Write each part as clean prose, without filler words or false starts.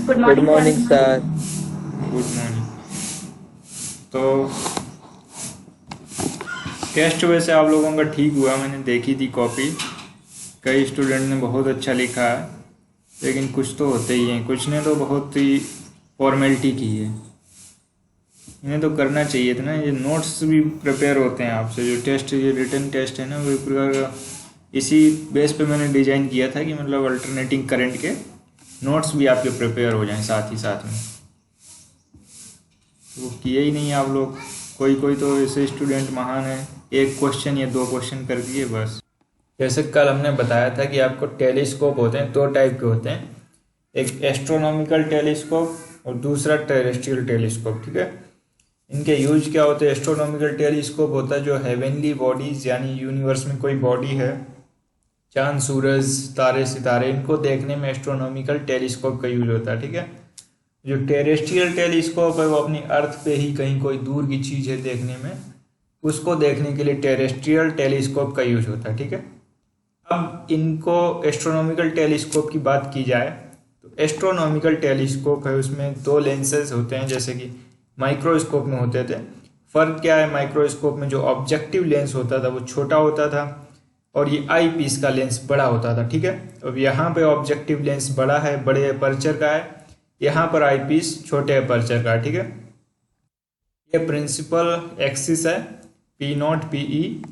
Good good morning morning sir. Sir. Good morning. तो test वैसे आप लोगों का ठीक हुआ, मैंने देखी थी कॉपी। कई स्टूडेंट ने बहुत अच्छा लिखा है, लेकिन कुछ तो होते ही हैं, कुछ ने तो बहुत ही फॉर्मेलिटी की है। इन्हें तो करना चाहिए था ना, ये नोट्स भी प्रिपेयर होते हैं आपसे। जो टेस्ट, ये रिटन टेस्ट है ना, वो पूरा इसी बेस पे मैंने डिज़ाइन किया था कि मतलब अल्टरनेटिंग करंट के नोट्स भी आपके प्रिपेयर हो जाएं साथ ही साथ में। वो किए ही नहीं आप लोग। कोई कोई तो ऐसे स्टूडेंट महान है, एक क्वेश्चन या दो क्वेश्चन कर दिए बस। जैसे कल हमने बताया था कि आपको टेलीस्कोप होते हैं, दो टाइप के होते हैं, एक एस्ट्रोनॉमिकल टेलीस्कोप और दूसरा टेरेस्ट्रियल टेलीस्कोप। ठीक है, इनके यूज क्या होते हैं? एस्ट्रोनॉमिकल टेलीस्कोप होता है जो हेवनली बॉडीज, यानी यूनिवर्स में कोई बॉडी है, चांद, सूरज, तारे, सितारे, इनको देखने में एस्ट्रोनॉमिकल टेलीस्कोप का यूज होता है। ठीक है, जो टेरेस्ट्रियल टेलीस्कोप है वो अपनी अर्थ पे ही कहीं कोई दूर की चीज़ है देखने में, उसको देखने के लिए टेरेस्ट्रियल टेलीस्कोप का यूज होता है। ठीक है, अब इनको एस्ट्रोनॉमिकल टेलीस्कोप की बात की जाए तो एस्ट्रोनॉमिकल टेलीस्कोप है, उसमें दो लेंसेज होते हैं जैसे कि माइक्रोस्कोप में होते थे। फ़र्क क्या है? माइक्रोस्कोप में जो ऑब्जेक्टिव लेंस होता था वो छोटा होता था और ये आई पीस का लेंस बड़ा होता था। ठीक है, अब यहाँ पे ऑब्जेक्टिव लेंस बड़ा है, बड़े अपर्चर का है, यहाँ पर आई पीस छोटे अपर्चर का है। ठीक है, ये प्रिंसिपल एक्सिस है पी नॉट पी ई।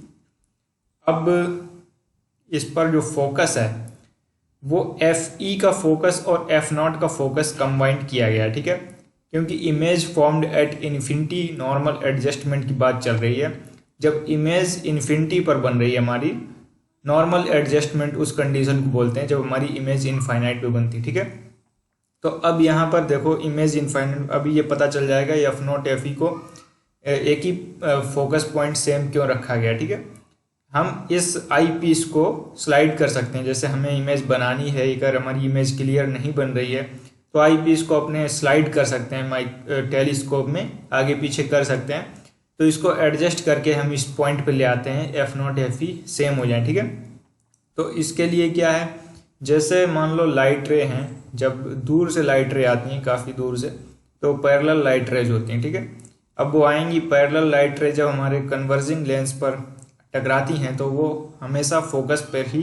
अब इस पर जो फोकस है वो एफ ई का फोकस और एफ नॉट का फोकस कंबाइंड किया गया है। ठीक है, क्योंकि image formed at infinity normal adjustment की बात चल रही है। जब इमेज इन्फिनिटी पर बन रही है हमारी, नॉर्मल एडजस्टमेंट उस कंडीशन को बोलते हैं जब हमारी इमेज इनफाइनाइट पे बनती है। ठीक है, तो अब यहाँ पर देखो इमेज इनफाइनाइट, अभी ये पता चल जाएगा एफ नॉट एफ ई को एक ही फोकस पॉइंट सेम क्यों रखा गया। ठीक है, हम इस आई पीस को स्लाइड कर सकते हैं, जैसे हमें इमेज बनानी है, अगर हमारी इमेज क्लियर नहीं बन रही है तो आई पीस को अपने स्लाइड कर सकते हैं, माइक टेलीस्कोप में आगे पीछे कर सकते हैं। तो इसको एडजस्ट करके हम इस पॉइंट पे ले आते हैं, F not F E same हो जाए। ठीक है, तो इसके लिए क्या है, जैसे मान लो लाइट रे हैं, जब दूर से लाइट रे आती हैं काफ़ी दूर से, तो पैरेलल लाइट रेज होती हैं। ठीक है, अब वो आएंगी पैरेलल लाइट रे जब हमारे कन्वर्जिंग लेंस पर टकराती हैं तो वो हमेशा फोकस पर ही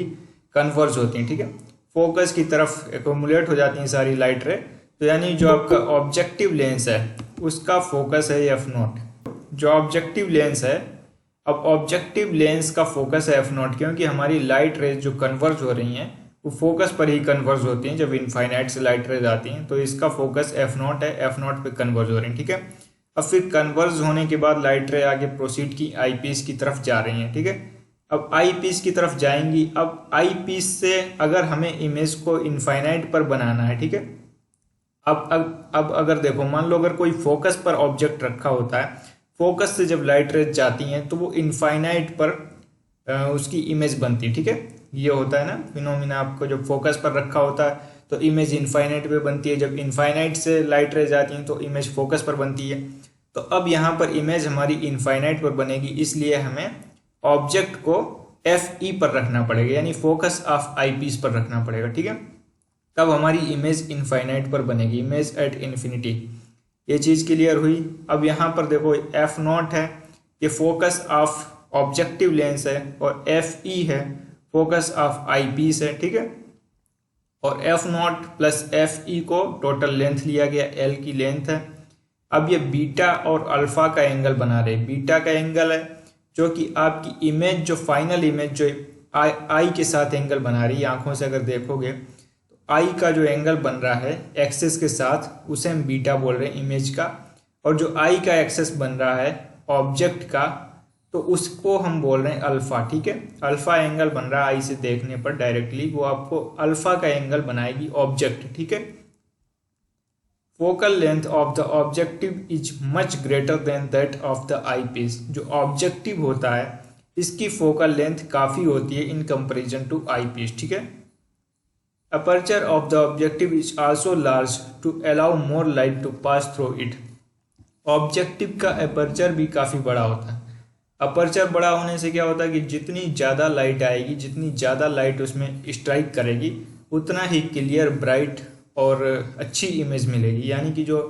कन्वर्ज होती हैं। ठीक है, फोकस की तरफ एकोमुलेट हो जाती हैं सारी लाइट रे। तो यानी जो आपका ऑब्जेक्टिव लेंस है उसका फोकस है एफ नॉट, जो ऑब्जेक्टिव लेंस है। अब ऑब्जेक्टिव लेंस का फोकस है एफ नॉट, क्योंकि हमारी लाइट रेज जो कन्वर्ज हो रही हैं वो फोकस पर ही कन्वर्ज होती हैं। जब इनफाइनाइट से लाइट रेज आती हैं तो इसका फोकस एफ नॉट है, एफ नॉट पे कन्वर्ज हो रही हैं। ठीक है, अब फिर कन्वर्ज होने के बाद लाइट रे आगे प्रोसीड की आई पीस की तरफ जा रही हैं। ठीक है, अब आई पीस की तरफ जाएंगी। अब आई पीस से अगर हमें इमेज को इनफाइनाइट पर बनाना है, ठीक है, अब अगर देखो, मान लो अगर कोई फोकस पर ऑब्जेक्ट रखा होता है, फोकस से जब लाइट रेज जाती हैं तो वो इनफाइनाइट पर उसकी इमेज बनती है। ठीक है, ये होता है ना फिनोमिना, आपको जब फोकस पर रखा होता है तो इमेज इनफाइनाइट पे बनती है, जब इनफाइनाइट से लाइट रेज आती हैं तो इमेज फोकस पर बनती है। तो अब यहाँ पर इमेज हमारी इनफाइनाइट पर बनेगी, इसलिए हमें ऑब्जेक्ट को एफ ई पर रखना पड़ेगा, यानी फोकस ऑफ आई पीस पर रखना पड़ेगा। ठीक है, तब हमारी इमेज इनफाइनाइट पर बनेगी, इमेज एट इन्फिनिटी। ये चीज़ क्लियर हुई। अब यहाँ पर देखो एफ नॉट है, ये फोकस ऑफ ऑब्जेक्टिव लेंस है, और एफ ई है फोकस ऑफ आई पीस है। ठीक है, और एफ नॉट प्लस एफ ई को टोटल लेंथ लिया गया, एल की लेंथ है। अब ये बीटा और अल्फा का एंगल बना रहे, बीटा का एंगल है जो कि आपकी इमेज, जो फाइनल इमेज जो आई के साथ एंगल बना रही है, आंखों से अगर देखोगे तो आई का जो एंगल बन रहा है एक्सिस के साथ, उसे हम बीटा बोल रहे हैं इमेज का। और जो आई का एक्सिस बन रहा है ऑब्जेक्ट का, तो उसको हम बोल रहे हैं अल्फा। ठीक है, अल्फा एंगल बन रहा है आई से देखने पर डायरेक्टली, वो आपको अल्फा का एंगल बनाएगी ऑब्जेक्ट। ठीक है, focal length of the objective is much greater than that of the eyepiece. जो ऑब्जेक्टिव होता है इसकी फोकल लेंथ काफ़ी होती है in comparison to eyepiece. ठीक है, aperture of the objective is also large to allow more light to pass through it. Objective का अपर्चर भी काफ़ी बड़ा होता है। अपर्चर बड़ा होने से क्या होता है कि जितनी ज़्यादा लाइट आएगी, जितनी ज़्यादा लाइट उसमें स्ट्राइक करेगी, उतना ही क्लियर, ब्राइट और अच्छी इमेज मिलेगी। यानी कि जो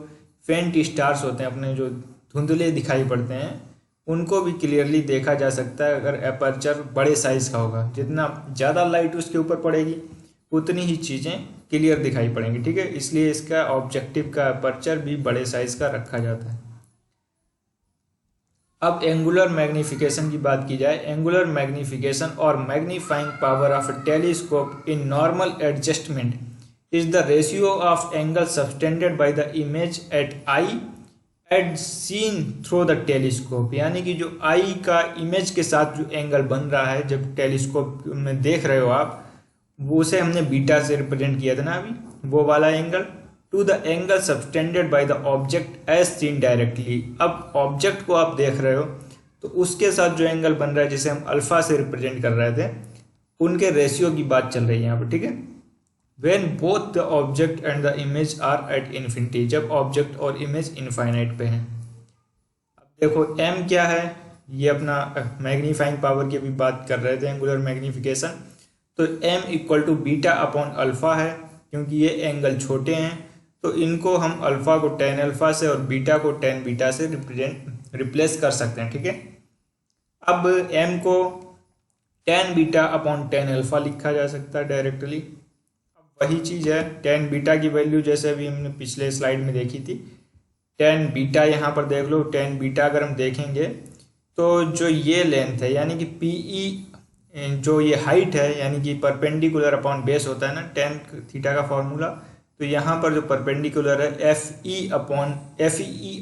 फेंट स्टार्स होते हैं अपने, जो धुंधले दिखाई पड़ते हैं, उनको भी क्लियरली देखा जा सकता है अगर एपर्चर बड़े साइज़ का होगा। जितना ज़्यादा लाइट उसके ऊपर पड़ेगी उतनी ही चीज़ें क्लियर दिखाई पड़ेंगी, ठीक है। इसलिए इसका ऑब्जेक्टिव का एपर्चर भी बड़े साइज़ का रखा जाता है। अब एंगुलर मैग्नीफिकेशन की बात की जाए। एंगुलर मैग्नीफिकेशन और magnifying power of a telescope in normal adjustment is the ratio of angle subtended by the image at eye at seen through the telescope. यानी कि जो आई का इमेज के साथ जो एंगल बन रहा है जब टेलीस्कोप में देख रहे हो आप, वो उसे हमने बीटा से रिप्रेजेंट किया था ना अभी, वो वाला angle, to the angle subtended by the object as seen directly. अब ऑब्जेक्ट को आप देख रहे हो तो उसके साथ जो एंगल बन रहा है जिसे हम अल्फा से रिप्रेजेंट कर रहे थे, उनके रेशियो की बात चल रही है यहाँ पर, ठीक है। When both the object and the image are at infinity, जब ऑब्जेक्ट और इमेज इनफाइनाइट पे हैं। अब देखो m क्या है, ये अपना मैग्नीफाइंग पावर की भी बात कर रहे थे, एंगुलर मैग्नीफिकेशन। तो m equal to beta upon alpha है, क्योंकि ये एंगल छोटे हैं तो इनको हम अल्फा को टेन अल्फा से और बीटा को टेन बीटा से रिप्लेस कर सकते हैं, ठीक है। अब m को tan beta upon tan alpha लिखा जा सकता है डायरेक्टली। वही चीज़ है, टेन बीटा की वैल्यू जैसे अभी हमने पिछले स्लाइड में देखी थी, टेन बीटा यहाँ पर देख लो। टेन बीटा अगर हम देखेंगे तो जो ये लेंथ है यानी कि पीई, जो ये हाइट है यानी कि परपेंडिकुलर अपॉन बेस होता है ना टेन थीटा का फॉर्मूला, तो यहाँ पर जो परपेंडिकुलर है F E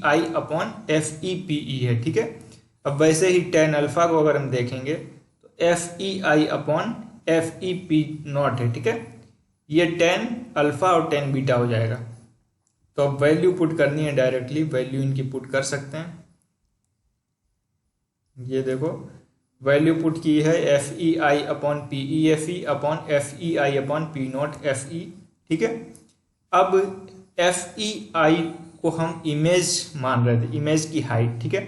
I upon F E P E है, ठीक है। अब वैसे ही टेन अल्फा को अगर हम देखेंगे तो F E I upon F E P not है, ठीक है। ये टेन अल्फा और टेन बीटा हो जाएगा। तो अब वैल्यू पुट करनी है डायरेक्टली, वैल्यू इनकी पुट कर सकते हैं। ये देखो वैल्यू पुट की है F E I upon P E F E upon F E I upon P not F E, ठीक है। अब एफ ई आई को हम इमेज मान रहे थे, इमेज की हाइट, ठीक है,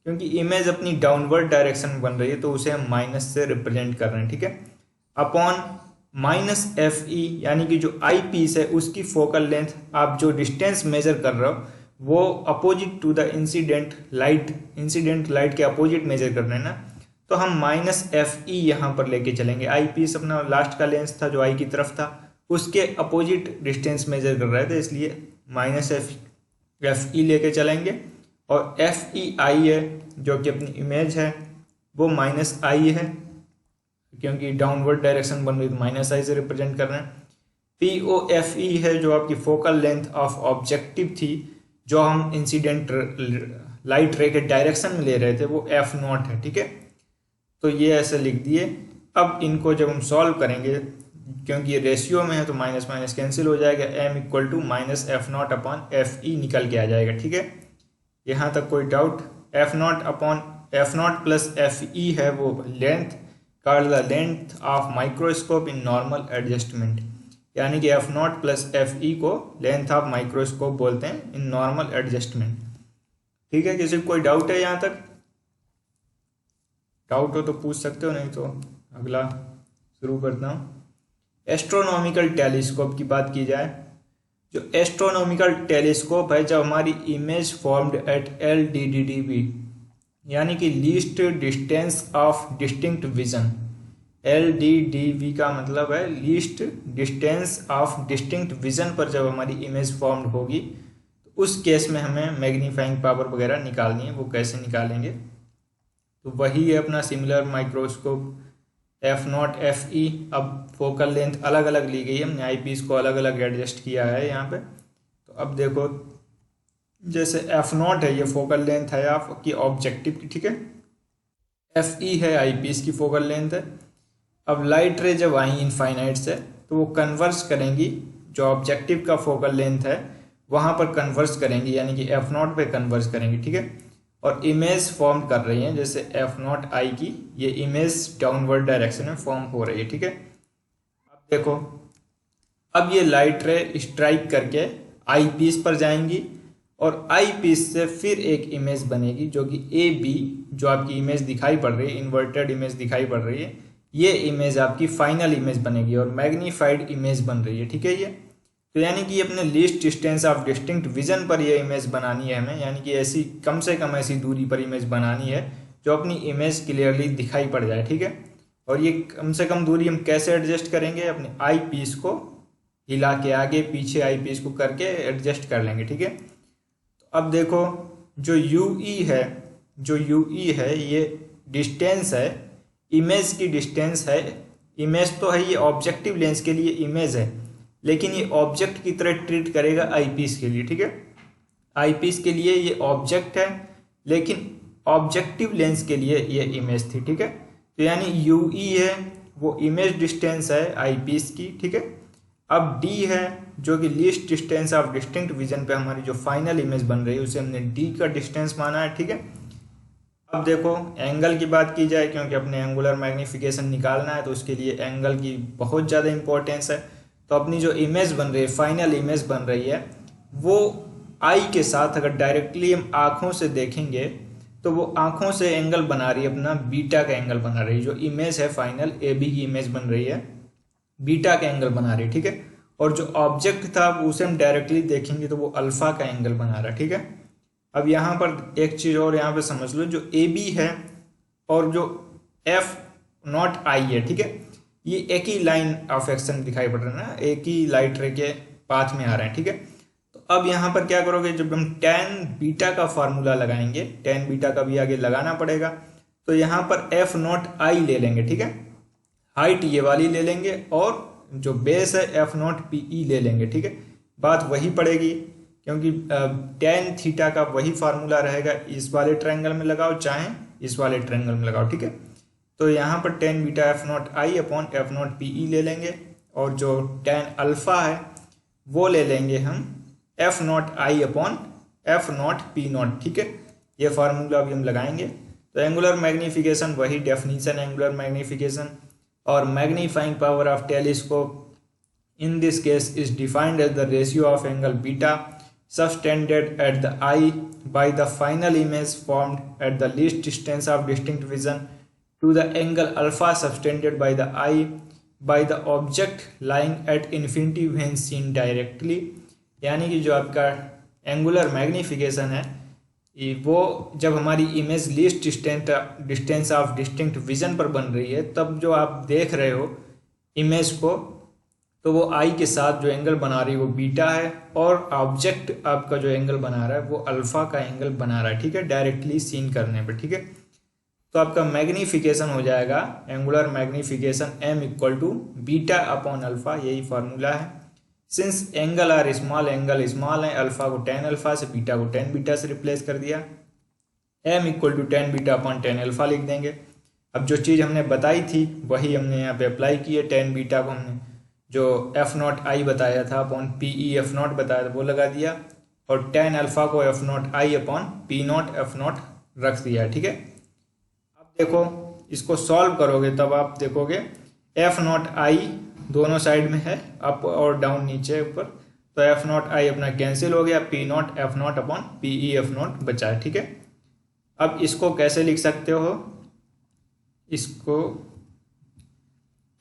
क्योंकि इमेज अपनी डाउनवर्ड डायरेक्शन में बन रही है तो उसे हम माइनस से रिप्रेजेंट कर रहे हैं, ठीक है। अपॉन माइनस एफ ई यानी कि जो आई पीस है उसकी फोकल लेंथ, आप जो डिस्टेंस मेजर कर रहे हो वो opposite to the incident light के अपोजिट मेजर कर रहे हैं ना, तो हम माइनस एफ ई यहाँ पर लेके चलेंगे। आई पीस अपना लास्ट का लेंस था जो आई की तरफ था, उसके अपोजिट डिस्टेंस मेजर कर रहे थे, इसलिए माइनस एफ ई लेके चलेंगे। और एफ ई आई है जो कि अपनी इमेज है वो माइनस आई है, क्योंकि डाउनवर्ड डायरेक्शन बन रही तो माइनस आई से रिप्रेजेंट कर रहे हैं। पी ओ एफ ई है जो आपकी फोकल लेंथ ऑफ ऑब्जेक्टिव थी, जो हम इंसिडेंट लाइट रे के डायरेक्शन में ले रहे थे, वो एफ नॉट है, ठीक है। तो ये ऐसे लिख दिए। अब इनको जब हम सॉल्व करेंगे, क्योंकि ये रेशियो में है तो माइनस माइनस कैंसिल हो जाएगा, m equal to minus f not upon F e निकल के आ जाएगा, ठीक है। यहाँ तक कोई doubt? F not upon f not plus f e है वो length, called the length of microscope in normal adjustment, यानी कि एफ नॉट प्लस एफ ई को लेंथ ऑफ माइक्रोस्कोप बोलते हैं इन नॉर्मल एडजस्टमेंट, ठीक है। किसी को कोई डाउट है यहाँ तक? डाउट हो तो पूछ सकते हो, नहीं तो अगला शुरू करता हूँ। एस्ट्रोनॉमिकल टेलीस्कोप की बात की जाए, जो एस्ट्रोनॉमिकल टेलीस्कोप है जब हमारी इमेज फॉर्म्ड एट LDDB यानी कि least distance of distinct vision, LDDB का मतलब है least distance of distinct vision पर जब हमारी इमेज फॉर्म्ड होगी तो उस केस में हमें मैग्नीफाइंग पावर वगैरह निकालनी है। वो कैसे निकालेंगे? तो वही है अपना similar microscope F not F E. अब फोकल लेंथ अलग अलग ली गई है, हमने आई पीस को अलग अलग एडजस्ट किया है यहाँ पे। तो अब देखो जैसे एफ नॉट है ये फोकल लेंथ है आपकी ऑब्जेक्टिव की, ठीक है। एफ ई है आई पीस की फोकल लेंथ है। अब लाइट रे जब आई इनफाइनाइट से तो वो कन्वर्स करेंगी, जो ऑब्जेक्टिव का फोकल लेंथ है वहाँ पर कन्वर्स करेंगी, यानी कि एफ नॉट पे कन्वर्स करेंगी, ठीक है। और इमेज फॉर्म कर रही हैं, जैसे एफ नॉट आई की ये इमेज डाउनवर्ड डायरेक्शन में फॉर्म हो रही है, ठीक है। अब देखो अब ये लाइट रे स्ट्राइक करके आई पीस पर जाएंगी और आई पीस से फिर एक इमेज बनेगी जो कि ए बी, जो आपकी इमेज दिखाई पड़ रही है, इन्वर्टेड इमेज दिखाई पड़ रही है, ये इमेज आपकी फाइनल इमेज बनेगी और मैग्नीफाइड इमेज बन रही है, ठीक है। ये तो यानी कि अपने least distance of distinct vision पर ये इमेज बनानी है हमें, यानी कि ऐसी कम से कम ऐसी दूरी पर इमेज बनानी है जो अपनी इमेज क्लियरली दिखाई पड़ जाए, ठीक है। और ये कम से कम दूरी हम कैसे एडजस्ट करेंगे, अपने आई पीस को हिला के आगे पीछे आई पीस को करके एडजस्ट कर लेंगे, ठीक है। तो अब देखो जो यू ई है ये डिस्टेंस है, इमेज की डिस्टेंस है। इमेज तो है, ये ऑब्जेक्टिव लेंस के लिए इमेज है, लेकिन ये ऑब्जेक्ट की तरह ट्रीट करेगा आई पीस के लिए, ठीक है। आई पीस के लिए ये ऑब्जेक्ट है, लेकिन ऑब्जेक्टिव लेंस के लिए ये इमेज थी, ठीक है। तो यानी यू ई है वो इमेज डिस्टेंस है आई पीस की, ठीक है। अब डी है जो कि least distance of distinct vision पे हमारी जो फाइनल इमेज बन रही है उसे हमने डी का डिस्टेंस माना है, ठीक है। अब देखो एंगल की बात की जाए, क्योंकि अपने एंगुलर मैग्नीफिकेशन निकालना है तो उसके लिए एंगल की बहुत ज़्यादा इंपॉर्टेंस है। तो अपनी जो इमेज बन रही है, फाइनल इमेज बन रही है, वो आई के साथ अगर डायरेक्टली हम आँखों से देखेंगे तो वो आँखों से एंगल बना रही है, अपना बीटा का एंगल बना रही है। जो इमेज है फाइनल ए बी की इमेज बन रही है, बीटा का एंगल बना रही है, ठीक है। और जो ऑब्जेक्ट था उसे हम डायरेक्टली देखेंगे तो वो अल्फा का एंगल बना रहा है, ठीक है। अब यहाँ पर एक चीज़ और यहाँ पे समझ लो, जो ए बी है और जो एफ नॉट आई है, ठीक है, ये एक ही लाइन ऑफ एक्शन दिखाई पड़ रहा है ना, एक ही लाइट रे के पाथ में आ रहे हैं, ठीक है। तो अब यहाँ पर क्या करोगे, जब हम tan बीटा का फार्मूला लगाएंगे, tan बीटा का भी आगे लगाना पड़ेगा, तो यहाँ पर एफ नॉट आई ले लेंगे, ठीक है। हाइट ये वाली ले लेंगे और जो बेस है एफ नॉट पी ई ले लेंगे, ठीक है। बात वही पड़ेगी, क्योंकि tan थीटा का वही फार्मूला रहेगा, इस वाले ट्रायंगल में लगाओ चाहे इस वाले ट्रायंगल में लगाओ, ठीक है। तो यहाँ पर tan beta F not I upon f not P E ले लेंगे, और जो tan अल्फा है वो ले लेंगे हम F not I upon f not P not, ठीक है। ये फार्मूला अभी हम लगाएंगे। तो एंगुलर मैग्नीफिकेशन वही डेफिनीशन एंगुलर मैग्नीफिकेशन, और magnifying power of telescope in this case is defined as the ratio of angle beta subtended at the eye by the final image formed at the least distance of distinct vision to the angle alpha subtended by the eye by the object lying at infinity when seen directly। यानी कि जो आपका angular magnification है वो जब हमारी image least distance of distinct vision पर बन रही है, तब जो आप देख रहे हो इमेज को, तो वो आई के साथ जो एंगल बना रही है वो बीटा है, और ऑब्जेक्ट आपका जो एंगल बना रहा है वो अल्फा का एंगल बना रहा है, ठीक है, डायरेक्टली सीन करने पे, ठीक है। तो आपका मैग्नीफिकेशन हो जाएगा angular magnification m equal to beta upon alpha, यही फार्मूला है। Since angle are small, angle small है, अल्फा को tan अल्फा से, बीटा को tan बीटा से रिप्लेस कर दिया, m equal to tan beta upon tan alpha लिख देंगे। अब जो चीज़ हमने बताई थी वही हमने यहाँ पे अप्लाई की है। tan बीटा को हमने जो एफ नॉट आई बताया था upon P E F not बताया था वो लगा दिया, और tan अल्फा को F not I upon P not F not रख दिया, ठीक है। अब देखो इसको सॉल्व करोगे तब आप देखोगे एफ नॉट आई दोनों साइड में है, अप और डाउन, नीचे ऊपर, तो एफ नॉट आई अपना कैंसिल हो गया, P not F not upon P E F not बचा है, ठीक है। अब इसको कैसे लिख सकते हो, इसको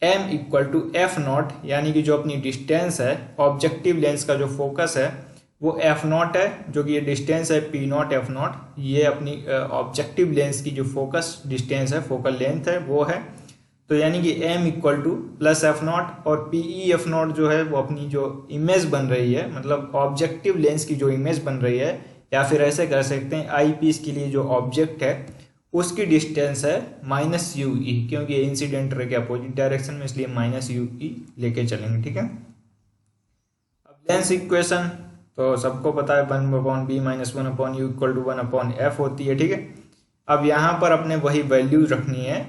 m equal to f not, यानी कि जो अपनी डिस्टेंस है, ऑब्जेक्टिव लेंस का जो फोकस है वो एफ नॉट है, जो कि ये डिस्टेंस है पी नॉट एफ नॉट, ये अपनी ऑब्जेक्टिव लेंस की जो फोकस डिस्टेंस है, फोकल लेंथ है वो है। तो यानी कि m equal two plus F not, और पी ई एफ नॉट जो है वो अपनी जो इमेज बन रही है, मतलब ऑब्जेक्टिव लेंस की जो इमेज बन रही है, या फिर ऐसे कर सकते हैं आई पीस के लिए जो ऑब्जेक्ट है उसकी डिस्टेंस है माइनस यू ई, क्योंकि ये इंसिडेंट रे के अपोजिट डायरेक्शन में, इसलिए माइनस यू ई लेके चलेंगे, ठीक है। अब लेंस इक्वेशन तो सबको पता है, 1 upon v minus 1 upon u equal to 1 upon f होती है, ठीक है। अब यहाँ पर अपने वही वैल्यूज रखनी है,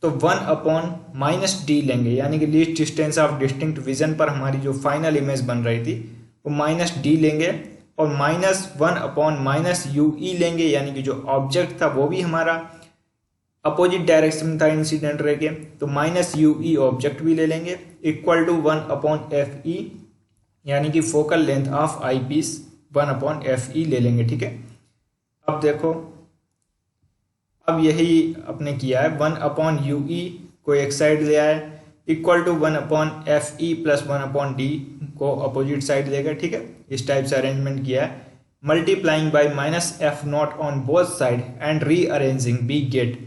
तो 1 अपॉन माइनस डी लेंगे, यानी कि least distance of distinct vision पर हमारी जो फाइनल इमेज बन रही थी वो माइनस डी लेंगे, और माइनस 1 अपॉन माइनस यू ई लेंगे, यानी कि जो ऑब्जेक्ट था वो भी हमारा अपोजिट डायरेक्शन में था इंसिडेंट रे के, तो माइनस यू ई ऑब्जेक्ट भी ले लेंगे, equal to 1 upon F e, यानी कि focal length of eyepiece 1 upon F e ले लेंगे, ठीक है। अब देखो अब यही अपने किया है, 1 अपॉन यू ई को एक साइड ले आए, equal to 1/FE plus 1/D को अपोजिट साइड देगा, ठीक है। इस टाइप से अरेंजमेंट किया है। Multiplying by -F0 on both side and rearranging we get.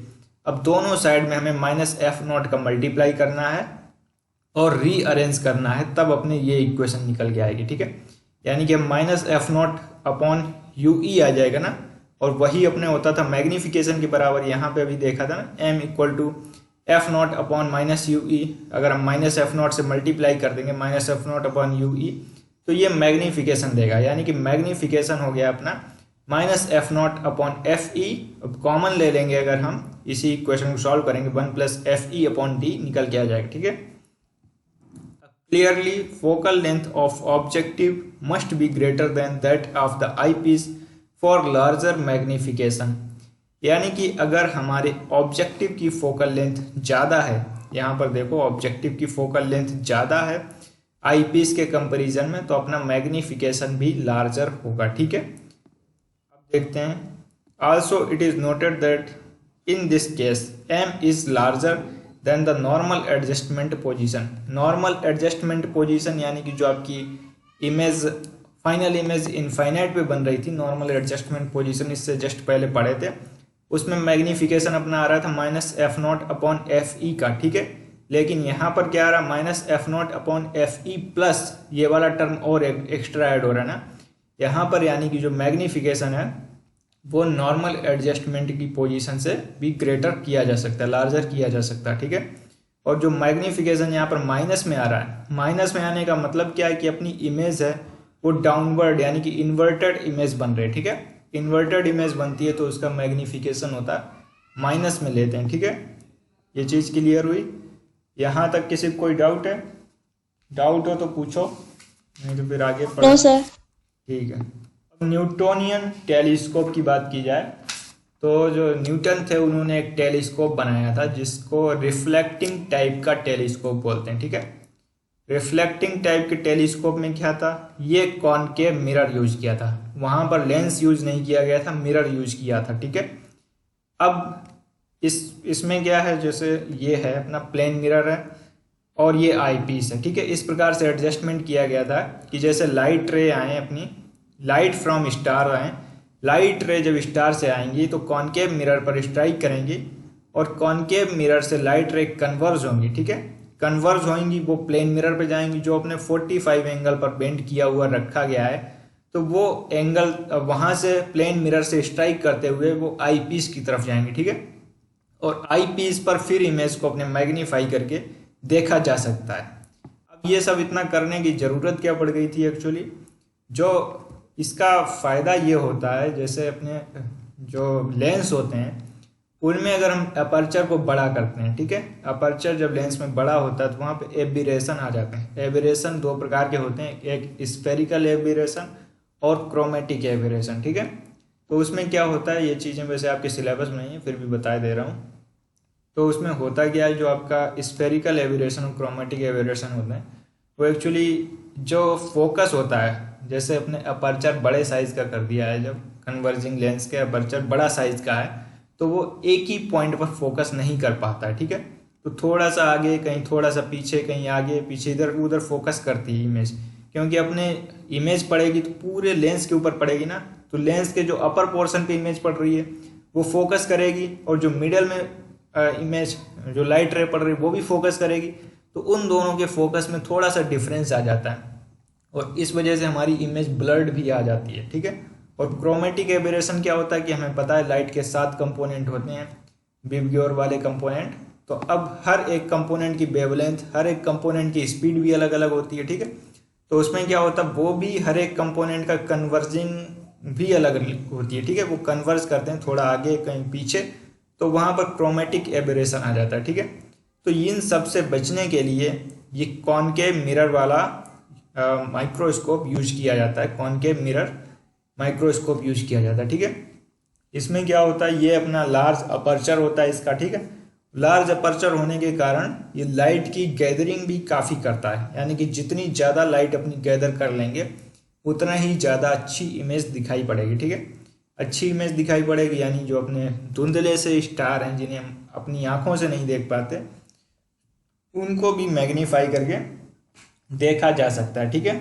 अब दोनों साइड में हमें -F0 का मल्टीप्लाई करना है और रीअरेंज करना है, तब अपने ये इक्वेशन निकल के आएगी, ठीक है। यानी कि -F0/UE आ जाएगा ना, और वही अपने होता था मैग्नीफिकेशन के बराबर। यहाँ पे अभी देखा था ना, m इक्वल टू F0/-UE। अगर हम -F0 से मल्टीप्लाई कर देंगे -F0/UE, तो ये मैग्नीफिकेशन देगा। यानी कि मैग्नीफिकेशन हो गया अपना -F0/FE। अब कॉमन ले लेंगे, अगर हम इसी इक्वेशन को सॉल्व करेंगे 1 + FE/D निकल के आ जाएगा, ठीक है। Clearly focal length of objective must be greater than that of the eyepiece for larger magnification. यानी कि अगर हमारे ऑब्जेक्टिव की फोकल लेंथ ज़्यादा है, यहाँ पर देखो ऑब्जेक्टिव की फोकल लेंथ ज़्यादा है आईपीस के कंपैरिजन में, तो अपना मैग्नीफिकेशन भी लार्जर होगा, ठीक है। अब देखते हैं, also it is noted that in this case m is larger than the normal adjustment position. Normal adjustment position यानी कि जो आपकी इमेज, फाइनल इमेज इनफाइनाइट पे बन रही थी, नॉर्मल एडजस्टमेंट पोजीशन इससे जस्ट पहले पढ़े थे, उसमें मैग्नीफिकेशन अपना आ रहा था -F0/FE का, ठीक है। लेकिन यहाँ पर क्या आ रहा है, -F0/FE प्लस ये वाला टर्म और एक्स्ट्रा ऐड हो रहा है ना यहाँ पर। यानी कि जो मैग्नीफिकेशन है वो नॉर्मल एडजस्टमेंट की पोजीशन से भी ग्रेटर किया जा सकता है, लार्जर किया जा सकता है, ठीक है। और जो मैग्नीफिकेशन यहाँ पर माइनस में आ रहा है, माइनस में आने का मतलब क्या है कि अपनी इमेज है वो डाउनवर्ड यानी कि इन्वर्टेड इमेज बन रही है, ठीक है। इन्वर्टेड इमेज बनती है तो उसका मैग्नीफिकेशन होता है माइनस में लेते हैं, ठीक है। ये चीज़ क्लियर हुई? यहाँ तक किसी को कोई डाउट है? डाउट हो तो पूछो, नहीं तो फिर आगे पढ़ो। सर। ठीक है। अब न्यूटोनियन टेलीस्कोप की बात की जाए तो जो न्यूटन थे उन्होंने एक टेलीस्कोप बनाया था जिसको रिफ्लेक्टिंग टाइप का टेलीस्कोप बोलते हैं, ठीक है। रिफ्लेक्टिंग टाइप के टेलीस्कोप में क्या था, ये कॉनकेव मिरर यूज किया था, वहाँ पर लेंस यूज नहीं किया गया था, मिरर यूज किया था, ठीक है। अब इसमें क्या है, जैसे ये है अपना प्लेन मिरर है और ये आईपीस है, ठीक है। इस प्रकार से एडजस्टमेंट किया गया था कि जैसे लाइट रे आए, अपनी लाइट फ्रॉम स्टार आए, लाइट रे जब स्टार से आएंगी तो कॉनकेव मिरर पर स्ट्राइक करेंगी और कॉनकेव मिरर से लाइट रे कन्वर्ज होंगी, ठीक है। कन्वर्ज होंगी वो प्लेन मिरर पे जाएंगी जो अपने 45 एंगल पर बेंड किया हुआ रखा गया है, तो वो एंगल वहाँ से प्लेन मिरर से स्ट्राइक करते हुए वो आई पीस की तरफ जाएंगे, ठीक है। और आई पीस पर फिर इमेज को अपने मैग्नीफाई करके देखा जा सकता है। अब ये सब इतना करने की ज़रूरत क्या पड़ गई थी एक्चुअली, जो इसका फ़ायदा ये होता है, जैसे अपने जो लेंस होते हैं उनमें अगर हम अपर्चर को बड़ा करते हैं, ठीक है, अपर्चर जब लेंस में बड़ा होता है तो वहाँ पे एबिरेशन आ जाते हैं। एबिरेशन दो प्रकार के होते हैं, एक स्फेरिकल एबिरेशन और क्रोमेटिक एबिरेशन, ठीक है। तो उसमें क्या होता है, ये चीज़ें वैसे आपके सिलेबस में नहीं है फिर भी बता दे रहा हूँ। तो उसमें होता क्या है, जो आपका स्फेरिकल एबिरेशन और क्रोमेटिक एबिरेशन होते हैं वो एक्चुअली जो फोकस होता है, जैसे अपने अपर्चर बड़े साइज़ का कर दिया है, जब कन्वर्जिंग लेंस के अपर्चर बड़ा साइज़ का है तो वो एक ही पॉइंट पर फोकस नहीं कर पाता है, ठीक है। तो थोड़ा सा आगे, कहीं थोड़ा सा पीछे, कहीं आगे पीछे, इधर उधर फोकस करती है इमेज, क्योंकि अपने इमेज पड़ेगी तो पूरे लेंस के ऊपर पड़ेगी ना, तो लेंस के जो अपर पोर्शन पे इमेज पड़ रही है वो फोकस करेगी और जो मिडल में इमेज जो लाइट रे पड़ रही है वो भी फोकस करेगी। तो उन दोनों के फोकस में थोड़ा सा डिफरेंस आ जाता है और इस वजह से हमारी इमेज ब्लर्ड भी आ जाती है, ठीक है। और क्रोमेटिक एबिरेशन क्या होता है कि हमें पता है लाइट के 7 कंपोनेंट होते हैं, विबग्योर वाले कंपोनेंट। तो अब हर एक कंपोनेंट की वेवलेंथ, हर एक कंपोनेंट की स्पीड भी अलग अलग होती है, ठीक है। तो उसमें क्या होता है, वो भी हर एक कंपोनेंट का कन्वर्जिंग भी अलग अलग होती है, ठीक है। वो कन्वर्ज करते हैं थोड़ा आगे कहीं पीछे, तो वहाँ पर क्रोमेटिक एबिरेशन आ जाता है, ठीक है। तो इन सब से बचने के लिए ये कॉनकेव मिरर वाला माइक्रोस्कोप यूज किया जाता है, कॉनकेव मिरर माइक्रोस्कोप यूज किया जाता है, ठीक है। इसमें क्या होता है, ये अपना लार्ज अपर्चर होता है इसका, ठीक है। लार्ज अपर्चर होने के कारण ये लाइट की गैदरिंग भी काफ़ी करता है, यानी कि जितनी ज़्यादा लाइट अपनी गैदर कर लेंगे उतना ही ज़्यादा अच्छी इमेज दिखाई पड़ेगी, ठीक है। अच्छी इमेज दिखाई पड़ेगी यानी जो अपने धुंधले से स्टार हैं जिन्हें हम अपनी आँखों से नहीं देख पाते, उनको भी मैग्नीफाई करके देखा जा सकता है। ठीक है,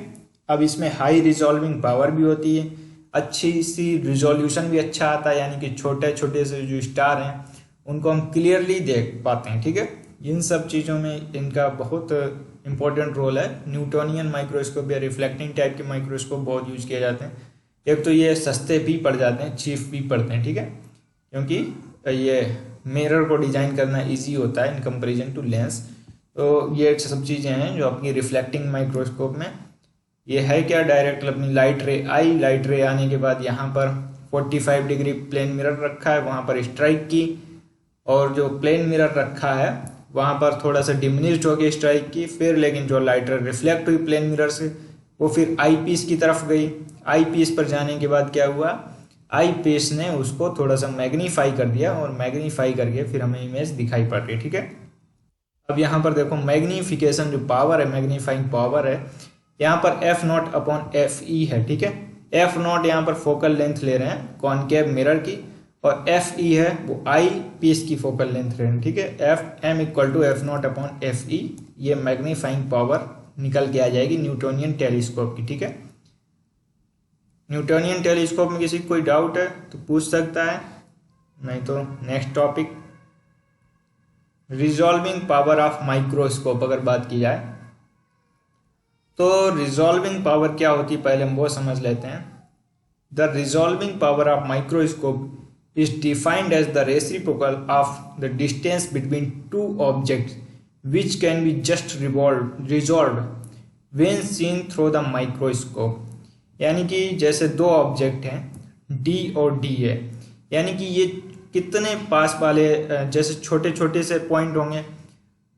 अब इसमें हाई रिजॉल्विंग पावर भी होती है, अच्छी सी रिजोल्यूशन भी अच्छा आता है, यानी कि छोटे छोटे से जो स्टार हैं उनको हम क्लियरली देख पाते हैं। ठीक है, इन सब चीज़ों में इनका बहुत इंपॉर्टेंट रोल है। न्यूटोनियन माइक्रोस्कोप या रिफ्लेक्टिंग टाइप के माइक्रोस्कोप बहुत यूज किए जाते हैं। एक तो ये सस्ते भी पड़ जाते हैं, चीप भी पड़ते हैं। ठीक है, क्योंकि ये मिरर को डिजाइन करना इजी होता है इन कंपैरिजन टू लेंस। तो ये सब चीज़ें हैं जो अपनी रिफ्लेक्टिंग माइक्रोस्कोप में ये है क्या, डायरेक्ट अपनी लाइट रे आई, लाइट रे आने के बाद यहाँ पर 45 डिग्री प्लेन मिरर रखा है, वहाँ पर स्ट्राइक की, और जो प्लेन मिरर रखा है वहाँ पर थोड़ा सा डिमिनिश्ड हो गई स्ट्राइक की, फिर लेकिन जो लाइट रे रिफ्लेक्ट हुई प्लेन मिरर से वो फिर आई पीस की तरफ गई। आई पीस पर जाने के बाद क्या हुआ, आई पीस ने उसको थोड़ा सा मैग्नीफाई कर दिया, और मैग्नीफाई करके फिर हमें इमेज दिखाई पड़ रही है। ठीक है, अब यहाँ पर देखो मैग्नीफिकेशन जो पावर है, मैग्नीफाइंग पावर है, यहाँ पर F not upon F e है। ठीक है, एफ नॉट यहाँ पर फोकल लेंथ ले रहे हैं कॉनकेव मिरर की, और एफ ई है वो आई पीस की फोकल लेंथ ले रहे हैं। ठीक है, f m equal to f not upon F e, ये मैग्नीफाइंग पावर निकल के आ जाएगी न्यूटोनियन टेलीस्कोप की। ठीक है, न्यूटोनियन टेलीस्कोप में किसी को कोई डाउट है तो पूछ सकता है, नहीं तो next topic resolving power of microscope अगर बात की जाए तो रिजॉल्विंग पावर क्या होती है पहले हम वो समझ लेते हैं। The resolving power of microscope is defined as the reciprocal of the distance between two objects which can be just resolved when seen through the microscope। यानी कि जैसे दो ऑब्जेक्ट हैं D और D है, यानी कि ये कितने पास वाले जैसे छोटे छोटे से पॉइंट होंगे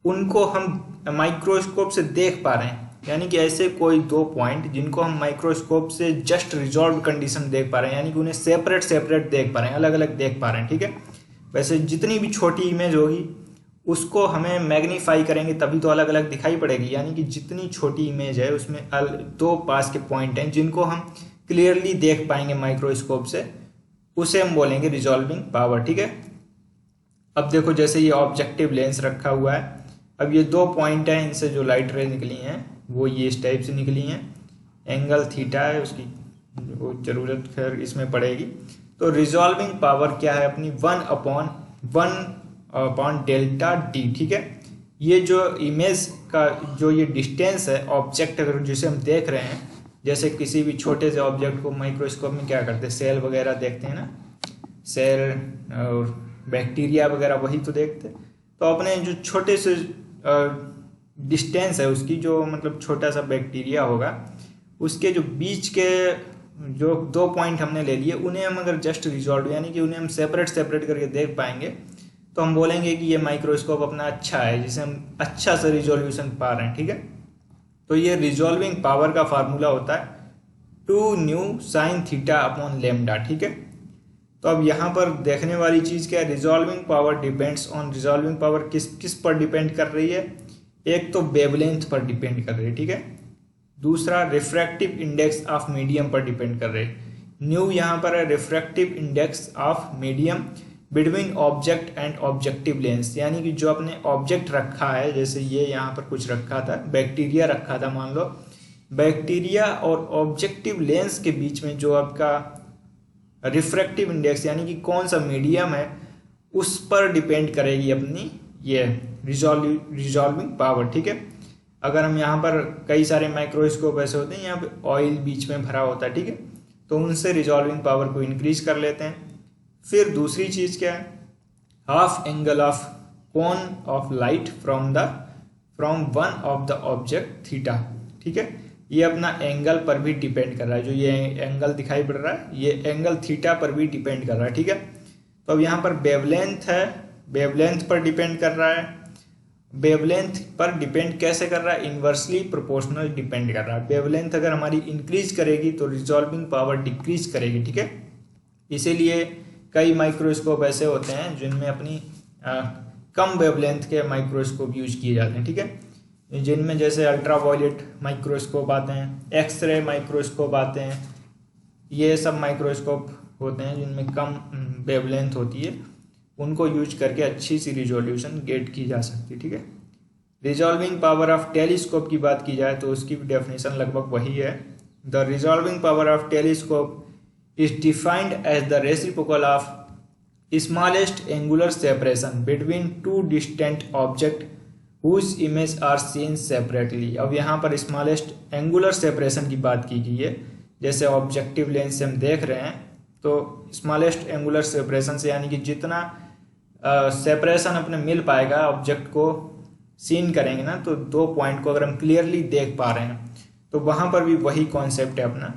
उनको हम माइक्रोस्कोप से देख पा रहे हैं, यानी कि ऐसे कोई दो पॉइंट जिनको हम माइक्रोस्कोप से जस्ट रिजॉल्व कंडीशन देख पा रहे हैं, यानी कि उन्हें सेपरेट सेपरेट देख पा रहे हैं, अलग अलग देख पा रहे हैं। ठीक है, वैसे जितनी भी छोटी इमेज होगी उसको हमें मैग्नीफाई करेंगे तभी तो अलग अलग दिखाई पड़ेगी, यानी कि जितनी छोटी इमेज है उसमें दो पास के पॉइंट हैं जिनको हम क्लियरली देख पाएंगे माइक्रोस्कोप से, उसे हम बोलेंगे रिजॉल्विंग पावर। ठीक है, अब देखो जैसे ये ऑब्जेक्टिव लेंस रखा हुआ है, अब ये दो पॉइंट हैं, इनसे जो लाइट रे निकली हैं वो ये इस टाइप से निकली हैं, एंगल थीटा है, उसकी वो जरूरत खैर इसमें पड़ेगी। तो रिजॉल्विंग पावर क्या है अपनी 1/1 डेल्टा डी। ठीक है, ये जो इमेज का जो ये डिस्टेंस है ऑब्जेक्ट अगर जिसे हम देख रहे हैं, जैसे किसी भी छोटे से ऑब्जेक्ट को माइक्रोस्कोप में क्या करते हैं, सेल वगैरह देखते हैं ना, सेल और बैक्टीरिया वगैरह वही तो देखते हैं। तो अपने जो छोटे से डिस्टेंस है उसकी, जो मतलब छोटा सा बैक्टीरिया होगा उसके जो बीच के जो दो पॉइंट हमने ले लिए उन्हें हम अगर जस्ट रिजॉल्व यानी कि उन्हें हम सेपरेट सेपरेट करके देख पाएंगे तो हम बोलेंगे कि ये माइक्रोस्कोप अपना अच्छा है, जिसे हम अच्छा सा रिजोल्यूशन पा रहे हैं। ठीक है, तो ये रिजॉल्विंग पावर का फार्मूला होता है 2 new sine theta upon lambda. ठीक है, तो अब यहाँ पर देखने वाली चीज़ क्या है, resolving power depends on, resolving power किस पर डिपेंड कर रही है, एक तो वेवलेंथ पर डिपेंड कर रही है। ठीक है, दूसरा रिफ्रैक्टिव इंडेक्स ऑफ मीडियम पर डिपेंड कर रही है। न्यू यहाँ पर है refractive index of medium between object and objective lens, यानी कि जो अपने ऑब्जेक्ट रखा है, जैसे ये यहाँ पर कुछ रखा था, बैक्टीरिया रखा था मान लो, बैक्टीरिया और ऑब्जेक्टिव लेंस के बीच में जो आपका रिफ्रैक्टिव इंडेक्स यानी कि कौन सा मीडियम है उस पर डिपेंड करेगी अपनी ये रिजॉल्विंग पावर। ठीक है, अगर हम यहाँ पर कई सारे माइक्रोस्कोप ऐसे होते हैं यहाँ पे ऑयल बीच में भरा होता है, ठीक है, तो उनसे रिजॉल्विंग पावर को इंक्रीज कर लेते हैं। फिर दूसरी चीज़ क्या है, half angle of cone of light from one of the object theta. ठीक है, ये अपना एंगल पर भी डिपेंड कर रहा है, जो ये एंगल दिखाई पड़ रहा है ये एंगल थीटा पर भी डिपेंड कर रहा है। ठीक है, तो अब यहाँ पर वेवलेंथ है, वेवलेंथ पर डिपेंड कर रहा है, वेवलेंथ पर डिपेंड कैसे कर रहा है, इन्वर्सली प्रोपोर्शनल डिपेंड कर रहा है। वेवलेंथ अगर हमारी इंक्रीज करेगी तो रिजॉल्विंग पावर डिक्रीज करेगी। ठीक है, इसीलिए कई माइक्रोस्कोप ऐसे होते हैं जिनमें अपनी कम वेवलेंथ के माइक्रोस्कोप यूज किए जाते हैं। ठीक है, जिनमें जैसे अल्ट्रावायलेट माइक्रोस्कोप आते हैं, एक्सरे माइक्रोस्कोप आते हैं, ये सब माइक्रोस्कोप होते हैं जिनमें कम वेवलेंथ होती है, उनको यूज करके अच्छी सी रिजोल्यूशन गेट की जा सकती है। ठीक है, रिजॉल्विंग पावर ऑफ टेलीस्कोप की बात की जाए तो उसकी डेफिनेशन लगभग वही है। The resolving power of telescope is defined as the reciprocal of smallest angular separation between two distant object whose image are seen separately. अब यहाँ पर स्मॉलेस्ट एंगुलर सेपरेशन की बात की गई है। जैसे ऑब्जेक्टिव लेंस से हम देख रहे हैं तो स्मॉलेस्ट एंगुलर सेपरेशन से यानी कि जितना सेपरेशन अपने मिल पाएगा ऑब्जेक्ट को सीन करेंगे ना, तो दो पॉइंट को अगर हम क्लियरली देख पा रहे हैं तो वहाँ पर भी वही कॉन्सेप्ट है अपना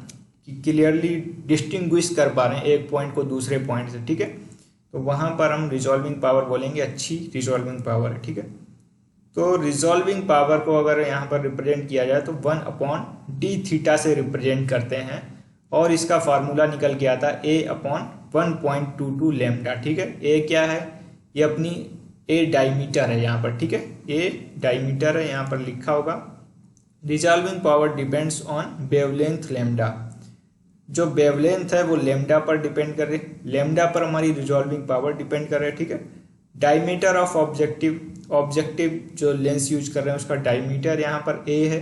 कि क्लियरली डिस्टिंग्विश कर पा रहे हैं एक पॉइंट को दूसरे पॉइंट से। ठीक है, तो वहाँ पर हम रिजॉल्विंग पावर बोलेंगे, अच्छी रिजॉल्विंग पावर है। ठीक है, तो रिजॉल्विंग पावर को अगर यहाँ पर रिप्रेजेंट किया जाए तो 1/d थीटा से रिप्रेजेंट करते हैं और इसका फार्मूला निकल के आता है A/1.22 लैम्डा। ठीक है, ए क्या है, ये अपनी ए डायमीटर है यहाँ पर। ठीक है, ए डायमीटर है यहाँ पर लिखा होगा। Resolving power depends on wavelength lambda. जो वेवलेंथ है वो लैम्डा पर डिपेंड कर रही है, लैम्डा पर हमारी रिजॉल्विंग पावर डिपेंड कर रही है। ठीक है, डायमीटर ऑफ ऑब्जेक्टिव जो लेंस यूज कर रहे हैं उसका डायमीटर यहाँ पर ए है,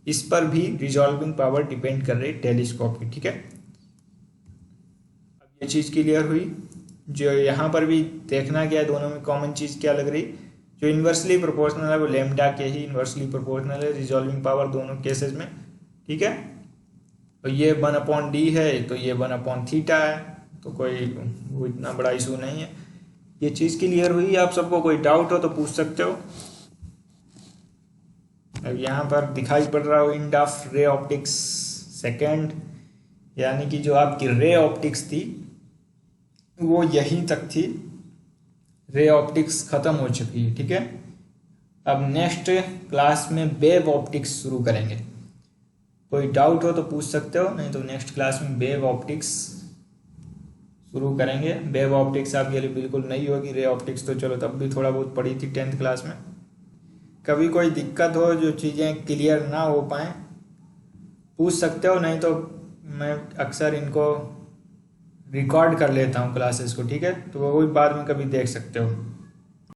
इस पर भी रिजॉल्विंग पावर डिपेंड कर रही है टेलीस्कोप की। ठीक है, अब ये चीज़ क्लियर हुई। जो यहाँ पर भी देखना क्या है, दोनों में कॉमन चीज़ क्या लग रही, जो इन्वर्सली प्रोपोर्शनल है वो लैम्डा के ही इन्वर्सली प्रोपोर्शनल है रिजॉल्विंग पावर दोनों केसेस में। ठीक है, तो ये 1/d है तो ये 1/थीटा है, तो कोई वो इतना बड़ा इशू नहीं है। ये चीज़ क्लियर हुई। आप सबको कोई डाउट हो तो पूछ सकते हो। अब यहाँ पर दिखाई पड़ रहा हो end of ray optics second, यानी कि जो आपकी रे ऑप्टिक्स थी वो यहीं तक थी, रे ऑप्टिक्स खत्म हो चुकी है। ठीक है, अब नेक्स्ट क्लास में वेव ऑप्टिक्स शुरू करेंगे। कोई डाउट हो तो पूछ सकते हो, नहीं तो नेक्स्ट क्लास में वेव ऑप्टिक्स शुरू करेंगे। वेव ऑप्टिक्स आपके लिए बिल्कुल नई होगी, रे ऑप्टिक्स तो चलो तब भी थोड़ा बहुत पढ़ी थी 10th क्लास में। कभी कोई दिक्कत हो, जो चीज़ें क्लियर ना हो पाएँ पूछ सकते हो, नहीं तो मैं अक्सर इनको रिकॉर्ड कर लेता हूँ क्लासेस को। ठीक है, तो वो भी बाद में कभी देख सकते हो।